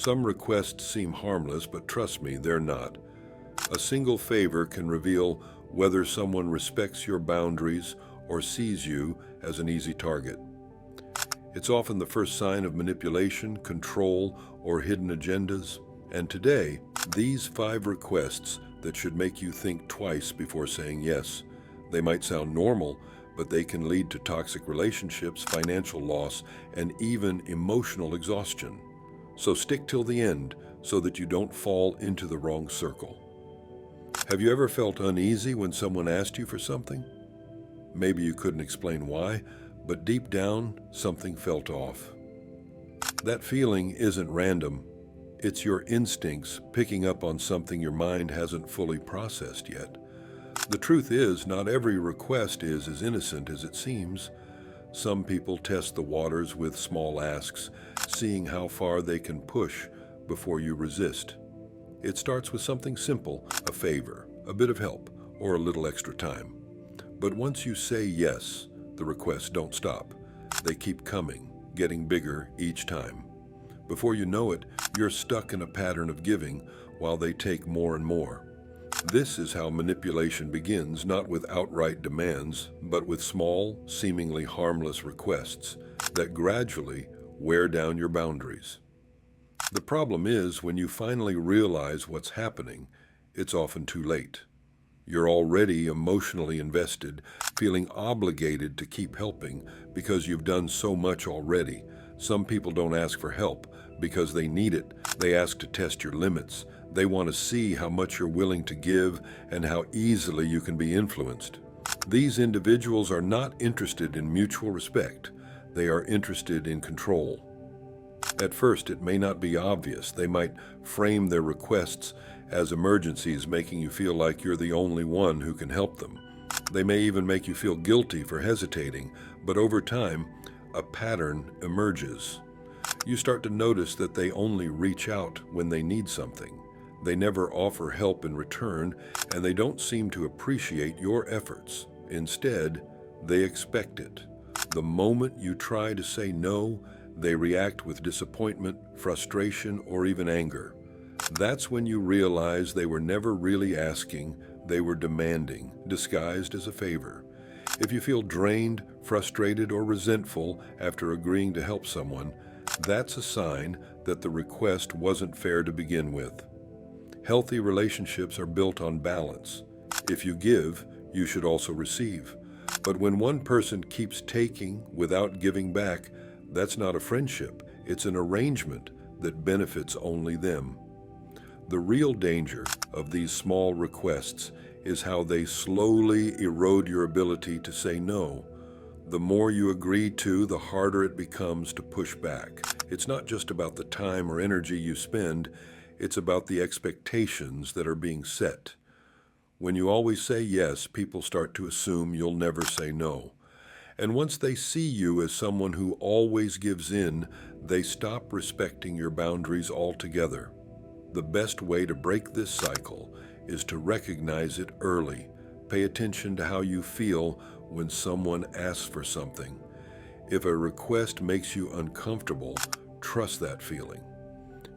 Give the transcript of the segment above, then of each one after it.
Some requests seem harmless, but trust me, they're not. A single favor can reveal whether someone respects your boundaries or sees you as an easy target. It's often the first sign of manipulation, control, or hidden agendas. And today, these 5 requests that should make you think twice before saying yes. They might sound normal, but they can lead to toxic relationships, financial loss, and even emotional exhaustion. So stick till the end so that you don't fall into the wrong circle. Have you ever felt uneasy when someone asked you for something? Maybe you couldn't explain why, but deep down, something felt off. That feeling isn't random. It's your instincts picking up on something your mind hasn't fully processed yet. The truth is, not every request is as innocent as it seems. Some people test the waters with small asks, seeing how far they can push before you resist. It starts with something simple, a favor, a bit of help, or a little extra time. But once you say yes, the requests don't stop. They keep coming, getting bigger each time. Before you know it, you're stuck in a pattern of giving while they take more and more. This is how manipulation begins, not with outright demands, but with small, seemingly harmless requests that gradually wear down your boundaries. The problem is, when you finally realize what's happening, it's often too late. You're already emotionally invested, feeling obligated to keep helping because you've done so much already. Some people don't ask for help because they need it. They ask to test your limits. They want to see how much you're willing to give and how easily you can be influenced. These individuals are not interested in mutual respect. They are interested in control. At first, it may not be obvious. They might frame their requests as emergencies, making you feel like you're the only one who can help them. They may even make you feel guilty for hesitating, but over time, a pattern emerges. You start to notice that they only reach out when they need something. They never offer help in return, and they don't seem to appreciate your efforts. Instead, they expect it. The moment you try to say no, they react with disappointment, frustration, or even anger. That's when you realize they were never really asking, they were demanding, disguised as a favor. If you feel drained, frustrated, or resentful after agreeing to help someone, that's a sign that the request wasn't fair to begin with. Healthy relationships are built on balance. If you give, you should also receive. But when one person keeps taking without giving back, that's not a friendship. It's an arrangement that benefits only them. The real danger of these small requests is how they slowly erode your ability to say no. The more you agree to, the harder it becomes to push back. It's not just about the time or energy you spend, it's about the expectations that are being set. When you always say yes, people start to assume you'll never say no. And once they see you as someone who always gives in, they stop respecting your boundaries altogether. The best way to break this cycle is to recognize it early. Pay attention to how you feel when someone asks for something. If a request makes you uncomfortable, trust that feeling.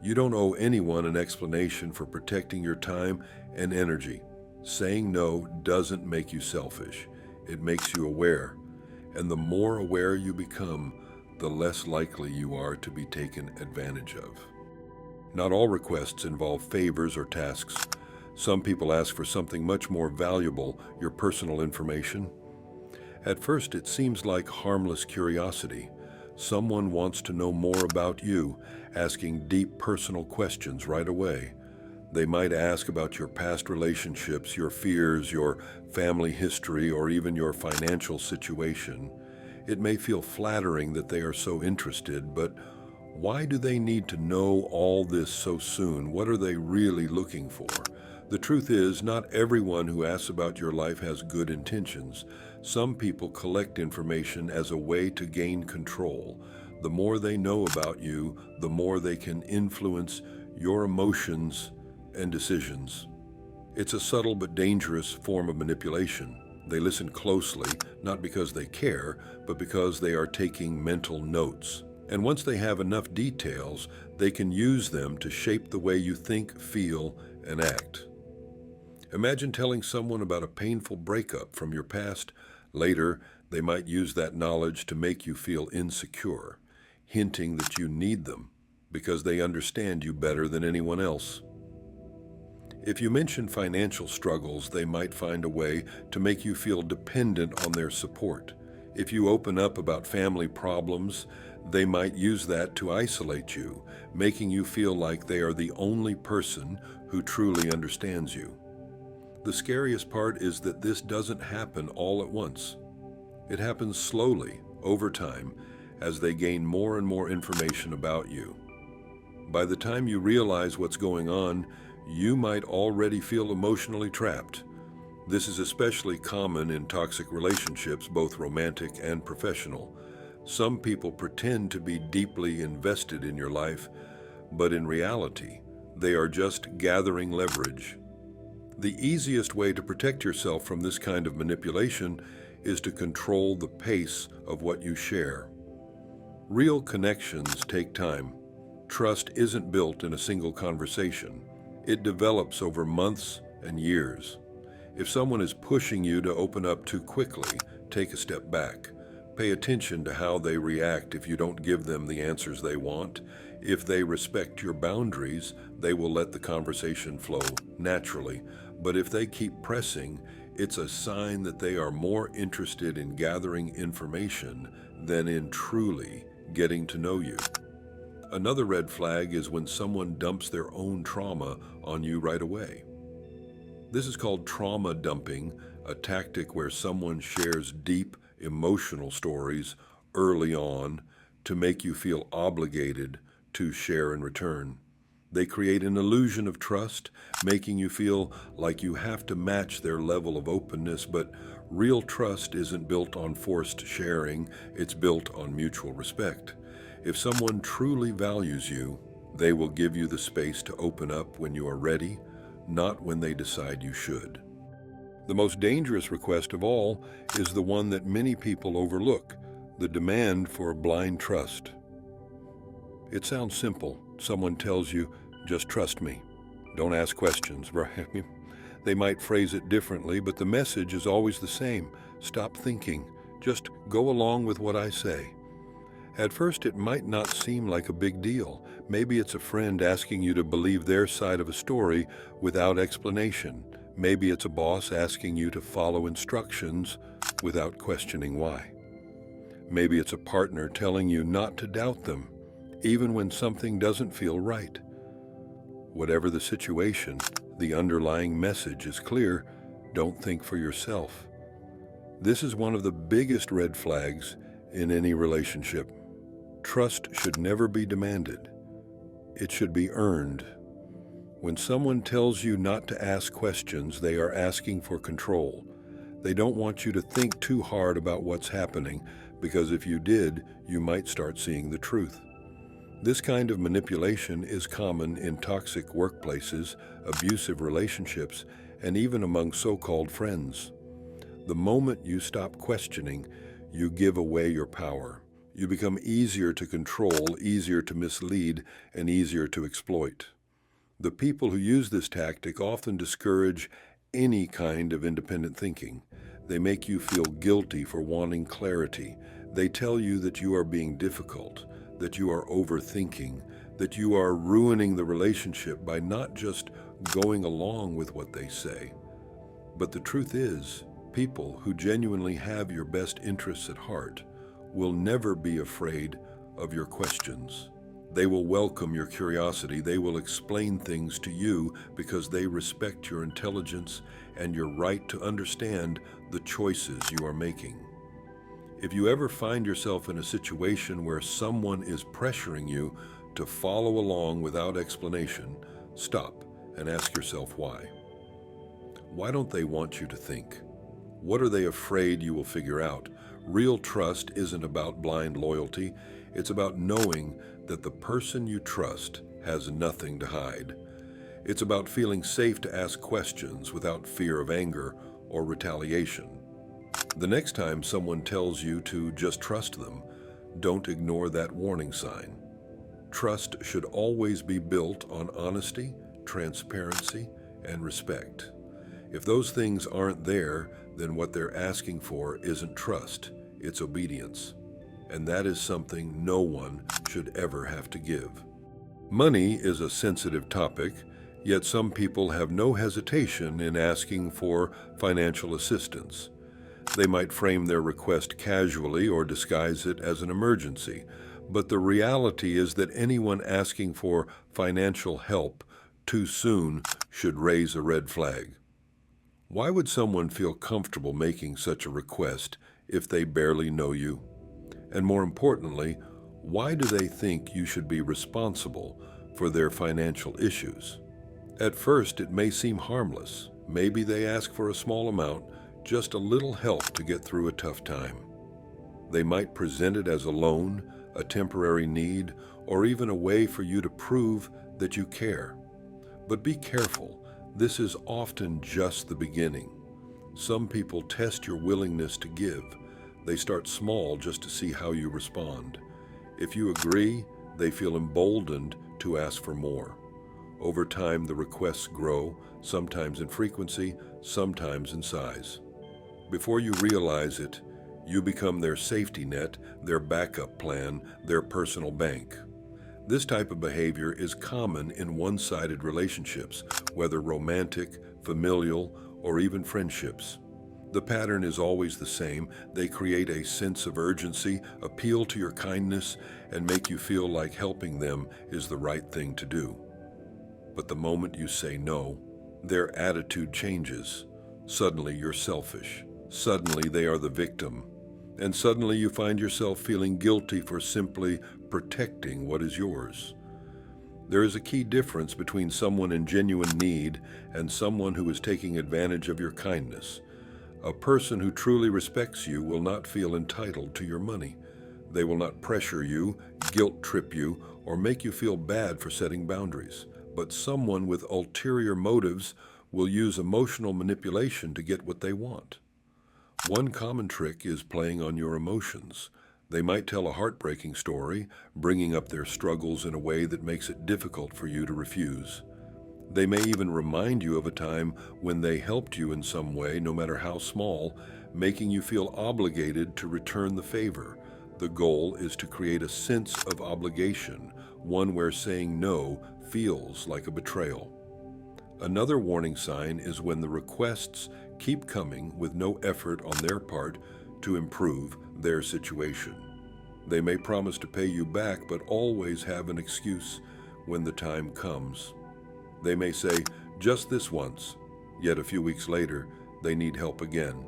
You don't owe anyone an explanation for protecting your time and energy. Saying no doesn't make you selfish. It makes you aware. And the more aware you become, the less likely you are to be taken advantage of. Not all requests involve favors or tasks. Some people ask for something much more valuable, your personal information. At first, it seems like harmless curiosity. Someone wants to know more about you, asking deep personal questions right away. They might ask about your past relationships, your fears, your family history, or even your financial situation. It may feel flattering that they are so interested, but why do they need to know all this so soon? What are they really looking for? The truth is, not everyone who asks about your life has good intentions. Some people collect information as a way to gain control. The more they know about you, the more they can influence your emotions and decisions. It's a subtle but dangerous form of manipulation. They listen closely, not because they care, but because they are taking mental notes. And once they have enough details, They can use them to shape the way you think, feel, and act. Imagine telling someone about a painful breakup from your past. Later, they might use that knowledge to make you feel insecure, hinting that you need them because they understand you better than anyone else. If you mention financial struggles, they might find a way to make you feel dependent on their support. If you open up about family problems, they might use that to isolate you, making you feel like they are the only person who truly understands you. The scariest part is that this doesn't happen all at once. It happens slowly, over time, as they gain more and more information about you. By the time you realize what's going on, you might already feel emotionally trapped. This is especially common in toxic relationships, both romantic and professional. Some people pretend to be deeply invested in your life, but in reality, they are just gathering leverage. The easiest way to protect yourself from this kind of manipulation is to control the pace of what you share. Real connections take time. Trust isn't built in a single conversation. It develops over months and years. If someone is pushing you to open up too quickly, take a step back. Pay attention to how they react if you don't give them the answers they want. If they respect your boundaries, they will let the conversation flow naturally. But if they keep pressing, it's a sign that they are more interested in gathering information than in truly getting to know you. Another red flag is when someone dumps their own trauma on you right away. This is called trauma dumping, a tactic where someone shares deep emotional stories early on to make you feel obligated to share in return. They create an illusion of trust, making you feel like you have to match their level of openness, but real trust isn't built on forced sharing, it's built on mutual respect. If someone truly values you, they will give you the space to open up when you are ready, not when they decide you should. The most dangerous request of all is the one that many people overlook, the demand for blind trust. It sounds simple. Someone tells you, just trust me. Don't ask questions, right? They might phrase it differently, but the message is always the same. Stop thinking. Just go along with what I say. At first, it might not seem like a big deal. Maybe it's a friend asking you to believe their side of a story without explanation. Maybe it's a boss asking you to follow instructions without questioning why. Maybe it's a partner telling you not to doubt them, even when something doesn't feel right. Whatever the situation, the underlying message is clear: don't think for yourself. This is one of the biggest red flags in any relationship. Trust should never be demanded. It should be earned. When someone tells you not to ask questions, they are asking for control. They don't want you to think too hard about what's happening, because if you did, you might start seeing the truth. This kind of manipulation is common in toxic workplaces, abusive relationships, and even among so-called friends. The moment you stop questioning, you give away your power. You become easier to control, easier to mislead, and easier to exploit. The people who use this tactic often discourage any kind of independent thinking. They make you feel guilty for wanting clarity. They tell you that you are being difficult, that you are overthinking, that you are ruining the relationship by not just going along with what they say. But the truth is, people who genuinely have your best interests at heart will never be afraid of your questions. They will welcome your curiosity. They will explain things to you because they respect your intelligence and your right to understand the choices you are making. If you ever find yourself in a situation where someone is pressuring you to follow along without explanation, stop and ask yourself why. Why don't they want you to think? What are they afraid you will figure out? Real trust isn't about blind loyalty. It's about knowing that the person you trust has nothing to hide. It's about feeling safe to ask questions without fear of anger or retaliation. The next time someone tells you to just trust them, don't ignore that warning sign. Trust should always be built on honesty, transparency, and respect. If those things aren't there, then what they're asking for isn't trust, it's obedience. And that is something no one should ever have to give. Money is a sensitive topic, yet some people have no hesitation in asking for financial assistance. They might frame their request casually or disguise it as an emergency, but the reality is that anyone asking for financial help too soon should raise a red flag. Why would someone feel comfortable making such a request if they barely know you? And more importantly, why do they think you should be responsible for their financial issues? At first, it may seem harmless. Maybe they ask for a small amount, just a little help to get through a tough time. They might present it as a loan, a temporary need, or even a way for you to prove that you care. But be careful, this is often just the beginning. Some people test your willingness to give. They start small just to see how you respond. If you agree, they feel emboldened to ask for more. Over time, the requests grow, sometimes in frequency, sometimes in size. Before you realize it, you become their safety net, their backup plan, their personal bank. This type of behavior is common in one-sided relationships, whether romantic, familial, or even friendships. The pattern is always the same. They create a sense of urgency, appeal to your kindness, and make you feel like helping them is the right thing to do. But the moment you say no, their attitude changes. Suddenly you're selfish. Suddenly they are the victim. And suddenly you find yourself feeling guilty for simply protecting what is yours. There is a key difference between someone in genuine need and someone who is taking advantage of your kindness. A person who truly respects you will not feel entitled to your money. They will not pressure you, guilt trip you, or make you feel bad for setting boundaries. But someone with ulterior motives will use emotional manipulation to get what they want. One common trick is playing on your emotions. They might tell a heartbreaking story, bringing up their struggles in a way that makes it difficult for you to refuse. They may even remind you of a time when they helped you in some way, no matter how small, making you feel obligated to return the favor. The goal is to create a sense of obligation, one where saying no feels like a betrayal. Another warning sign is when the requests keep coming with no effort on their part to improve their situation. They may promise to pay you back, but always have an excuse when the time comes. They may say, just this once, yet a few weeks later, they need help again.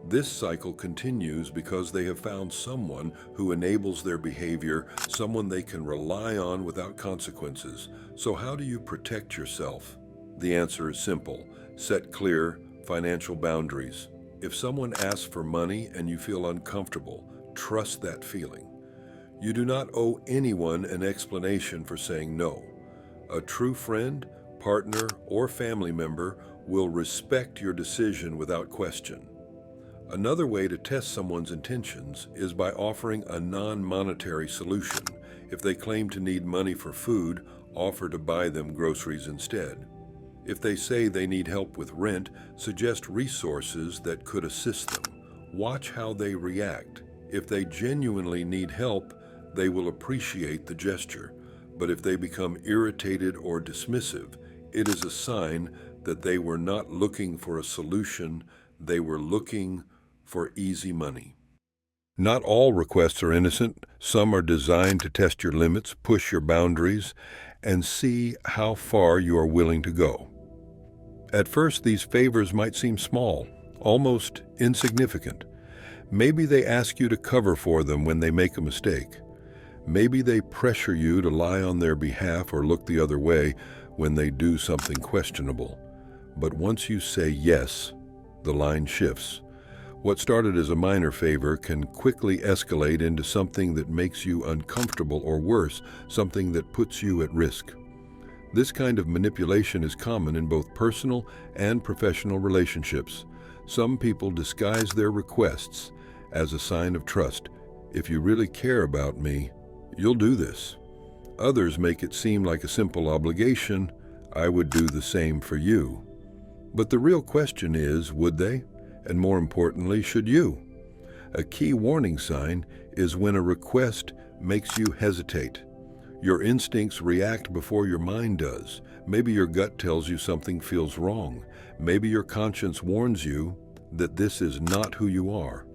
This cycle continues because they have found someone who enables their behavior, someone they can rely on without consequences. So how do you protect yourself? The answer is simple. Set clear financial boundaries. If someone asks for money and you feel uncomfortable, trust that feeling. You do not owe anyone an explanation for saying no. A true friend, partner, or family member will respect your decision without question. Another way to test someone's intentions is by offering a non-monetary solution. If they claim to need money for food, offer to buy them groceries instead. If they say they need help with rent, suggest resources that could assist them. Watch how they react. If they genuinely need help, they will appreciate the gesture. But if they become irritated or dismissive, it is a sign that they were not looking for a solution, they were looking for easy money. Not all requests are innocent. Some are designed to test your limits, push your boundaries, and see how far you are willing to go. At first, these favors might seem small, almost insignificant. Maybe they ask you to cover for them when they make a mistake. Maybe they pressure you to lie on their behalf or look the other way when they do something questionable. But once you say yes, the line shifts. What started as a minor favor can quickly escalate into something that makes you uncomfortable, or worse, something that puts you at risk. This kind of manipulation is common in both personal and professional relationships. Some people disguise their requests as a sign of trust. If you really care about me, you'll do this. Others make it seem like a simple obligation. I would do the same for you. But the real question is, would they? And more importantly, should you? A key warning sign is when a request makes you hesitate. Your instincts react before your mind does. Maybe your gut tells you something feels wrong. Maybe your conscience warns you that this is not who you are.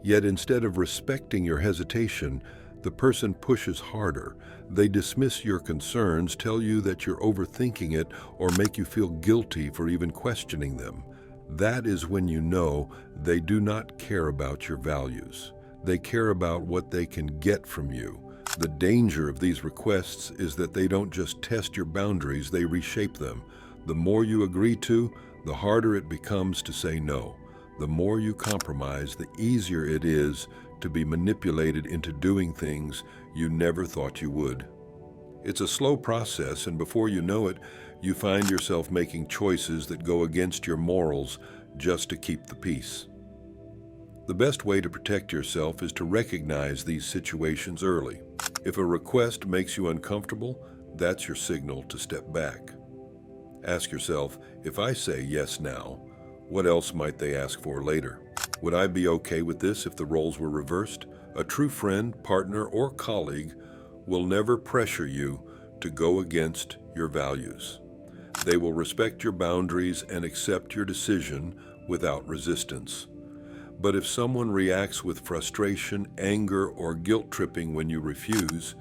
Yet instead of respecting your hesitation, the person pushes harder. They dismiss your concerns, tell you that you're overthinking it, or make you feel guilty for even questioning them. That is when you know they do not care about your values. They care about what they can get from you. The danger of these requests is that they don't just test your boundaries, they reshape them. The more you agree to, the harder it becomes to say no. The more you compromise, the easier it is to be manipulated into doing things you never thought you would. It's a slow process, and before you know it, you find yourself making choices that go against your morals just to keep the peace. The best way to protect yourself is to recognize these situations early. If a request makes you uncomfortable, that's your signal to step back. Ask yourself, if I say yes now, what else might they ask for later? Would I be okay with this if the roles were reversed? A true friend, partner, or colleague will never pressure you to go against your values. They will respect your boundaries and accept your decision without resistance. But if someone reacts with frustration, anger, or guilt-tripping when you refuse,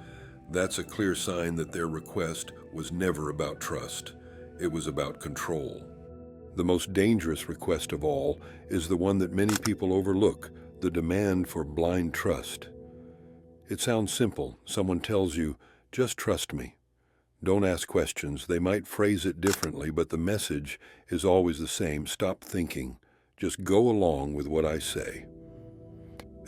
that's a clear sign that their request was never about trust. It was about control. The most dangerous request of all is the one that many people overlook, the demand for blind trust. It sounds simple. Someone tells you, just trust me. Don't ask questions. They might phrase it differently, but the message is always the same. Stop thinking. Just go along with what I say.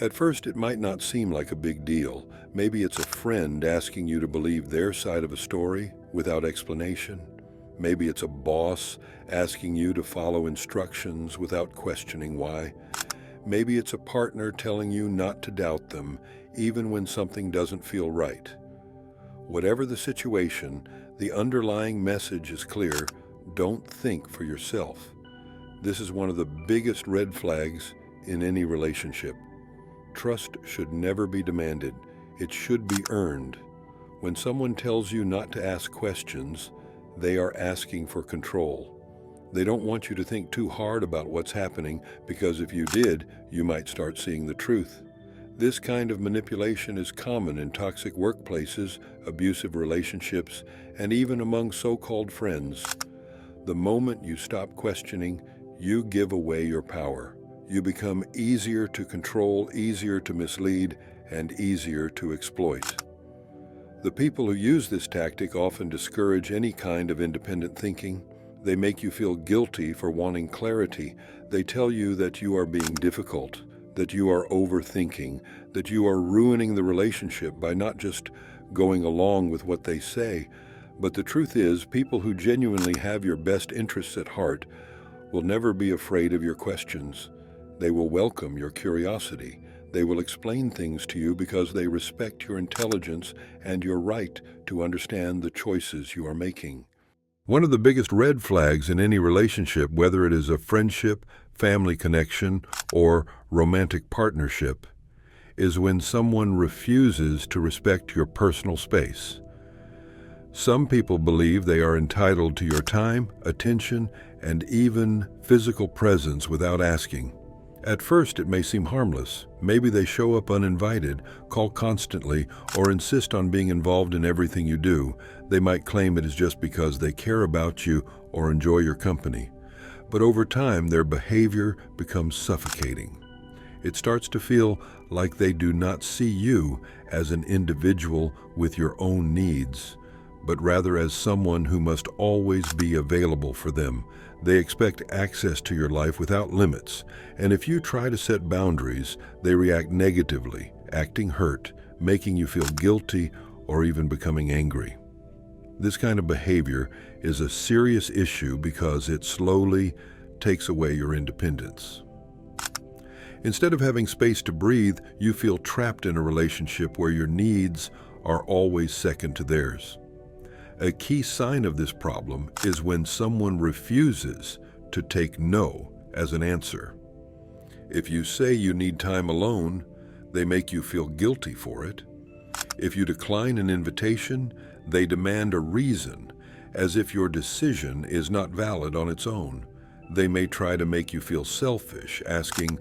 At first, it might not seem like a big deal. Maybe it's a friend asking you to believe their side of a story without explanation. Maybe it's a boss asking you to follow instructions without questioning why. Maybe it's a partner telling you not to doubt them, even when something doesn't feel right. Whatever the situation, the underlying message is clear: don't think for yourself. This is one of the biggest red flags in any relationship. Trust should never be demanded. It should be earned. When someone tells you not to ask questions, they are asking for control. They don't want you to think too hard about what's happening, because if you did, you might start seeing the truth. This kind of manipulation is common in toxic workplaces, abusive relationships, and even among so-called friends. The moment you stop questioning, you give away your power. You become easier to control, easier to mislead, and easier to exploit. The people who use this tactic often discourage any kind of independent thinking. They make you feel guilty for wanting clarity. They tell you that you are being difficult, that you are overthinking, that you are ruining the relationship by not just going along with what they say. But the truth is, people who genuinely have your best interests at heart will never be afraid of your questions. They will welcome your curiosity. They will explain things to you because they respect your intelligence and your right to understand the choices you are making. One of the biggest red flags in any relationship, whether it is a friendship, family connection, or romantic partnership, is when someone refuses to respect your personal space. Some people believe they are entitled to your time, attention, and even physical presence without asking. At first, it may seem harmless. Maybe they show up uninvited, call constantly, or insist on being involved in everything you do. They might claim it is just because they care about you or enjoy your company. But over time, their behavior becomes suffocating. It starts to feel like they do not see you as an individual with your own needs, but rather as someone who must always be available for them. They expect access to your life without limits, and if you try to set boundaries, they react negatively, acting hurt, making you feel guilty, or even becoming angry. This kind of behavior is a serious issue because it slowly takes away your independence. Instead of having space to breathe, you feel trapped in a relationship where your needs are always second to theirs. A key sign of this problem is when someone refuses to take no as an answer. If you say you need time alone, they make you feel guilty for it. If you decline an invitation, they demand a reason, as if your decision is not valid on its own. They may try to make you feel selfish, asking,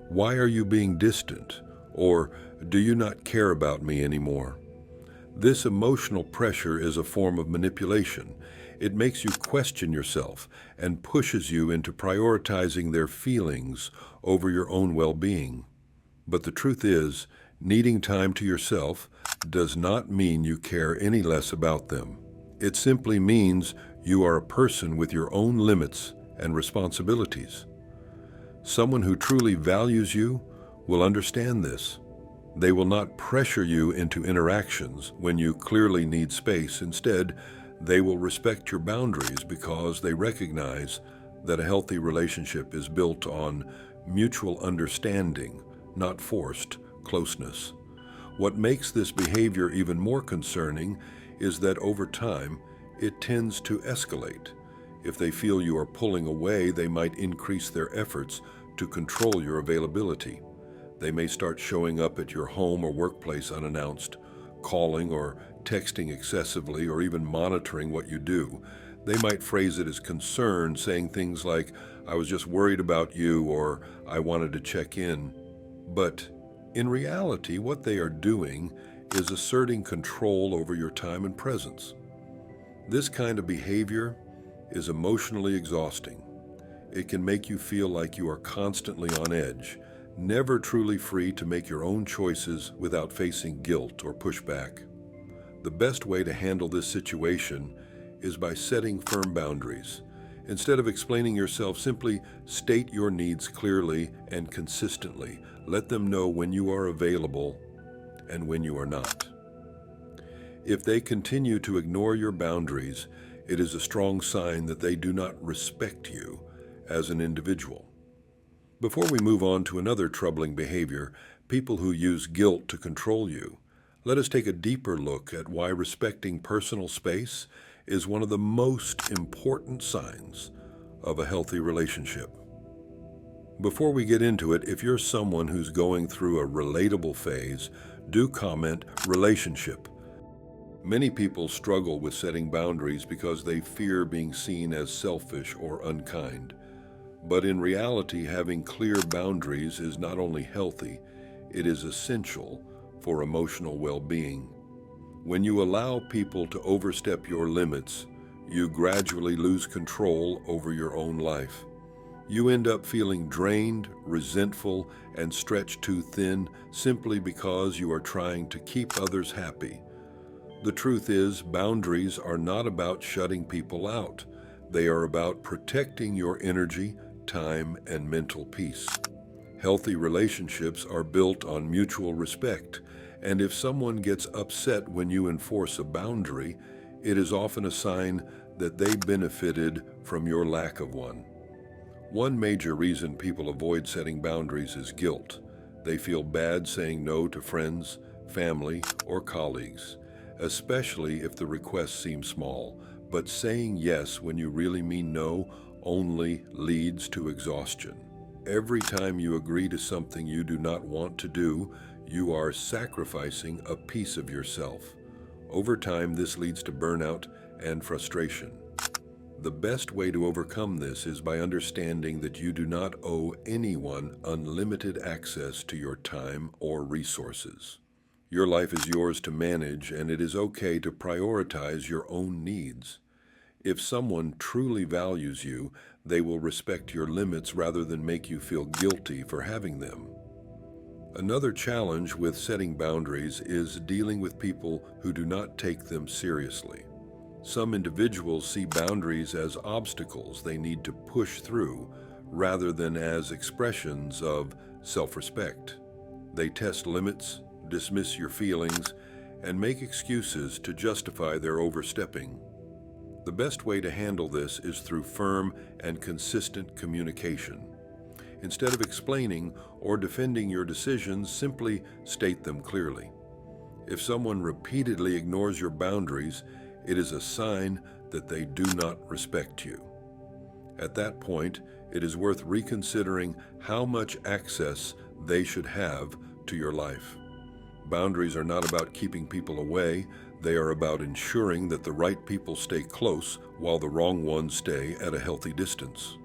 "Why are you being distant?" or "Do you not care about me anymore?" This emotional pressure is a form of manipulation. It makes you question yourself and pushes you into prioritizing their feelings over your own well-being. But the truth is, needing time to yourself does not mean you care any less about them. It simply means you are a person with your own limits and responsibilities. Someone who truly values you will understand this. They will not pressure you into interactions when you clearly need space. Instead, they will respect your boundaries because they recognize that a healthy relationship is built on mutual understanding, not forced closeness. What makes this behavior even more concerning is that over time, it tends to escalate. If they feel you are pulling away, they might increase their efforts to control your availability. They may start showing up at your home or workplace unannounced, calling or texting excessively, or even monitoring what you do. They might phrase it as concern, saying things like, "I was just worried about you," or "I wanted to check in." But in reality, what they are doing is asserting control over your time and presence. This kind of behavior is emotionally exhausting. It can make you feel like you are constantly on edge, never truly free to make your own choices without facing guilt or pushback. The best way to handle this situation is by setting firm boundaries. Instead of explaining yourself, simply state your needs clearly and consistently. Let them know when you are available and when you are not. If they continue to ignore your boundaries, it is a strong sign that they do not respect you as an individual. Before we move on to another troubling behavior, people who use guilt to control you, let us take a deeper look at why respecting personal space is one of the most important signs of a healthy relationship. Before we get into it, if you're someone who's going through a relatable phase, do comment "relationship." Many people struggle with setting boundaries because they fear being seen as selfish or unkind. But in reality, having clear boundaries is not only healthy, it is essential for emotional well-being. When you allow people to overstep your limits, you gradually lose control over your own life. You end up feeling drained, resentful, and stretched too thin simply because you are trying to keep others happy. The truth is, boundaries are not about shutting people out. They are about protecting your energy, time, and mental peace. Healthy relationships are built on mutual respect, and if someone gets upset when you enforce a boundary, it is often a sign that they benefited from your lack of one. One major reason people avoid setting boundaries is guilt. They feel bad saying no to friends, family, or colleagues, especially if the request seems small. But saying yes when you really mean no only leads to exhaustion. Every time you agree to something you do not want to do, you are sacrificing a piece of yourself. Over time, this leads to burnout and frustration. The best way to overcome this is by understanding that you do not owe anyone unlimited access to your time or resources. Your life is yours to manage, and it is okay to prioritize your own needs. If someone truly values you, they will respect your limits rather than make you feel guilty for having them. Another challenge with setting boundaries is dealing with people who do not take them seriously. Some individuals see boundaries as obstacles they need to push through rather than as expressions of self-respect. They test limits, dismiss your feelings, and make excuses to justify their overstepping. The best way to handle this is through firm and consistent communication. Instead of explaining or defending your decisions, simply state them clearly. If someone repeatedly ignores your boundaries, it is a sign that they do not respect you. At that point, it is worth reconsidering how much access they should have to your life. Boundaries are not about keeping people away, they are about ensuring that the right people stay close while the wrong ones stay at a healthy distance.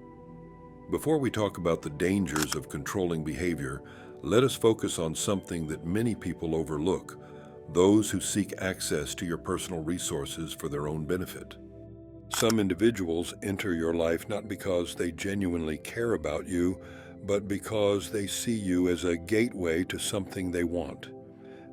Before we talk about the dangers of controlling behavior, let us focus on something that many people overlook: those who seek access to your personal resources for their own benefit. Some individuals enter your life not because they genuinely care about you, but because they see you as a gateway to something they want.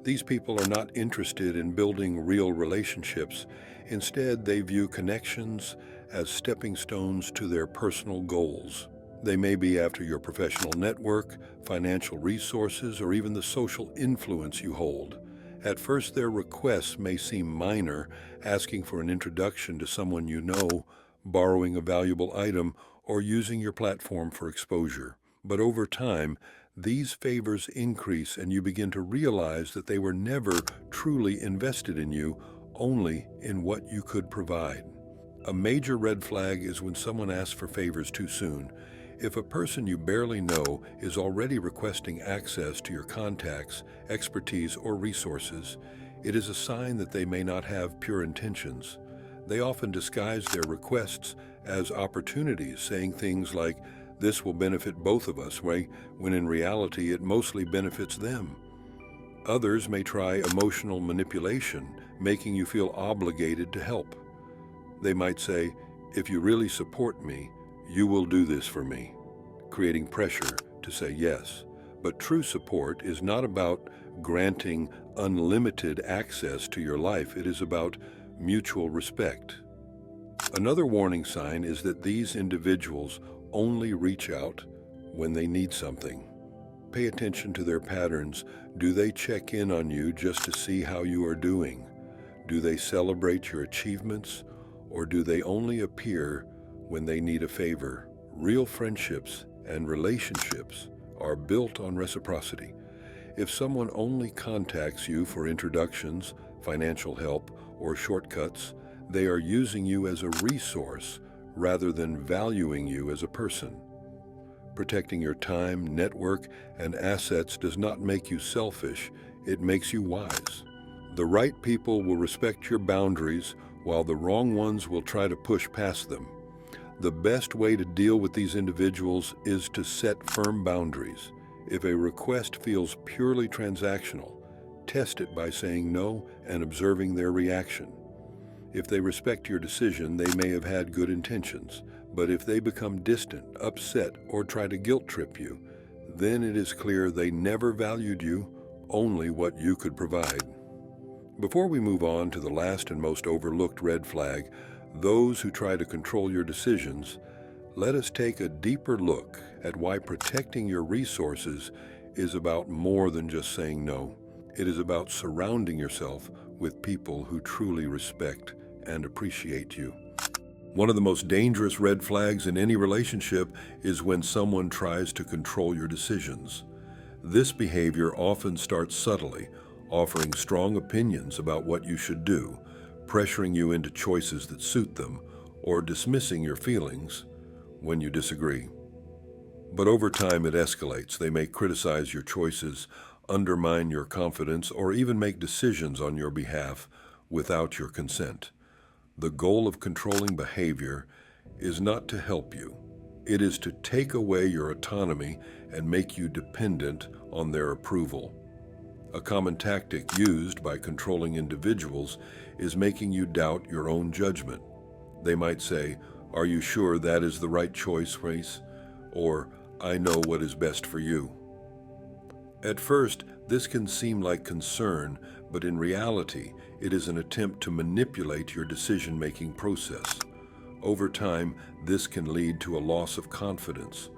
These people are not interested in building real relationships. Instead, they view connections as stepping stones to their personal goals. They may be after your professional network, financial resources, or even the social influence you hold. At first, their requests may seem minor, asking for an introduction to someone you know, borrowing a valuable item, or using your platform for exposure. But over time, these favors increase and you begin to realize that they were never truly invested in you, only in what you could provide. A major red flag is when someone asks for favors too soon. If a person you barely know is already requesting access to your contacts, expertise, or resources, it is a sign that they may not have pure intentions. They often disguise their requests as opportunities, saying things like, "This will benefit both of us," when in reality it mostly benefits them. Others may try emotional manipulation, making you feel obligated to help. They might say, "If you really support me, you will do this for me," creating pressure to say yes. But true support is not about granting unlimited access to your life. It is about mutual respect. Another warning sign is that these individuals only reach out when they need something. Pay attention to their patterns. Do they check in on you just to see how you are doing? Do they celebrate your achievements, or do they only appear when they need a favor? Real friendships and relationships are built on reciprocity. If someone only contacts you for introductions, financial help, or shortcuts, they are using you as a resource rather than valuing you as a person. Protecting your time, network, and assets does not make you selfish, it makes you wise. The right people will respect your boundaries, while the wrong ones will try to push past them. The best way to deal with these individuals is to set firm boundaries. If a request feels purely transactional, test it by saying no and observing their reaction. If they respect your decision, they may have had good intentions, but if they become distant, upset, or try to guilt trip you, then it is clear they never valued you, only what you could provide. Before we move on to the last and most overlooked red flag, those who try to control your decisions, let us take a deeper look at why protecting your resources is about more than just saying no. It is about surrounding yourself with people who truly respect and appreciate you. One of the most dangerous red flags in any relationship is when someone tries to control your decisions. This behavior often starts subtly, offering strong opinions about what you should do, pressuring you into choices that suit them, or dismissing your feelings when you disagree. But over time it escalates. They may criticize your choices, undermine your confidence, or even make decisions on your behalf without your consent. The goal of controlling behavior is not to help you. It is to take away your autonomy and make you dependent on their approval. A common tactic used by controlling individuals is making you doubt your own judgment. They might say, "Are you sure that is the right choice, Race?" Or, "I know what is best for you." At first, this can seem like concern, but in reality, it is an attempt to manipulate your decision-making process. Over time, this can lead to a loss of confidence,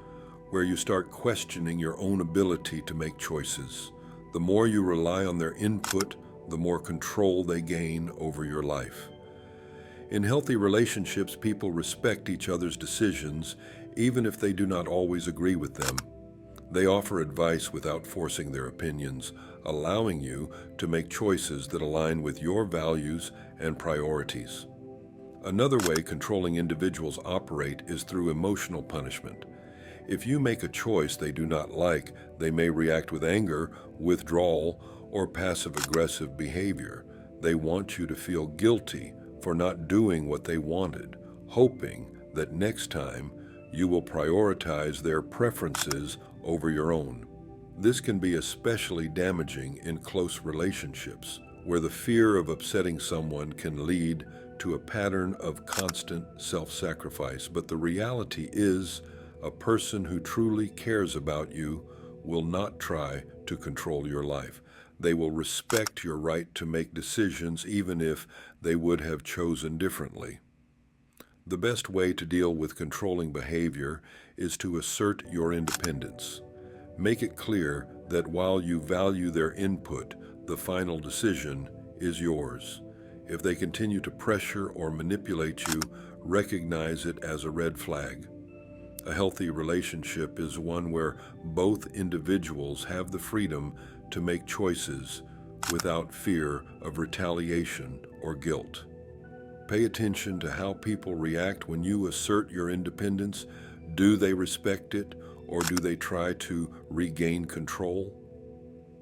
where you start questioning your own ability to make choices. The more you rely on their input, the more control they gain over your life. In healthy relationships, people respect each other's decisions, even if they do not always agree with them. They offer advice without forcing their opinions, allowing you to make choices that align with your values and priorities. Another way controlling individuals operate is through emotional punishment. If you make a choice they do not like, they may react with anger, withdrawal, or passive-aggressive behavior. They want you to feel guilty for not doing what they wanted, hoping that next time you will prioritize their preferences over your own. This can be especially damaging in close relationships, where the fear of upsetting someone can lead to a pattern of constant self-sacrifice. But the reality is, a person who truly cares about you will not try to control your life. They will respect your right to make decisions even if they would have chosen differently. The best way to deal with controlling behavior is to assert your independence. Make it clear that while you value their input, the final decision is yours. If they continue to pressure or manipulate you, recognize it as a red flag. A healthy relationship is one where both individuals have the freedom to make choices without fear of retaliation or guilt. Pay attention to how people react when you assert your independence. Do they respect it, or do they try to regain control?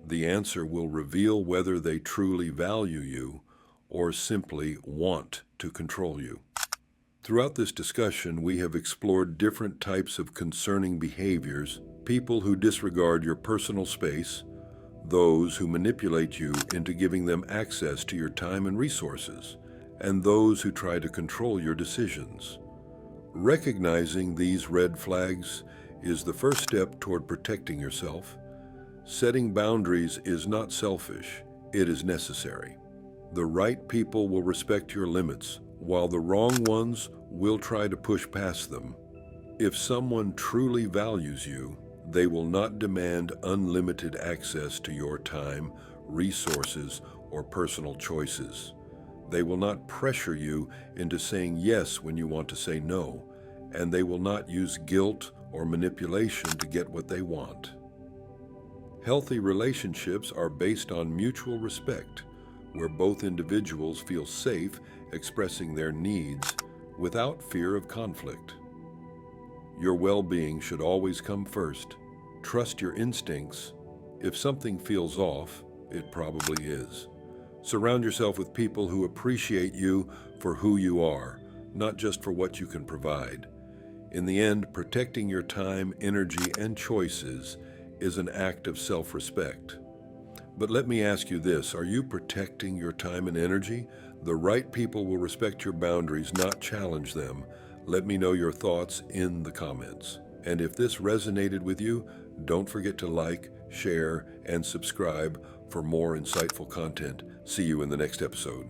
The answer will reveal whether they truly value you or simply want to control you. Throughout this discussion, we have explored different types of concerning behaviors: people who disregard your personal space, those who manipulate you into giving them access to your time and resources, and those who try to control your decisions. Recognizing these red flags is the first step toward protecting yourself. Setting boundaries is not selfish, it is necessary. The right people will respect your limits, while the wrong ones will try to push past them. If someone truly values you, they will not demand unlimited access to your time, resources, or personal choices. They will not pressure you into saying yes when you want to say no, and they will not use guilt or manipulation to get what they want. Healthy relationships are based on mutual respect, where both individuals feel safe expressing their needs without fear of conflict. Your well-being should always come first. Trust your instincts. If something feels off, it probably is. Surround yourself with people who appreciate you for who you are, not just for what you can provide. In the end, protecting your time, energy, and choices is an act of self-respect. But let me ask you this: are you protecting your time and energy? The right people will respect your boundaries, not challenge them. Let me know your thoughts in the comments. And if this resonated with you, don't forget to like, share, and subscribe for more insightful content. See you in the next episode.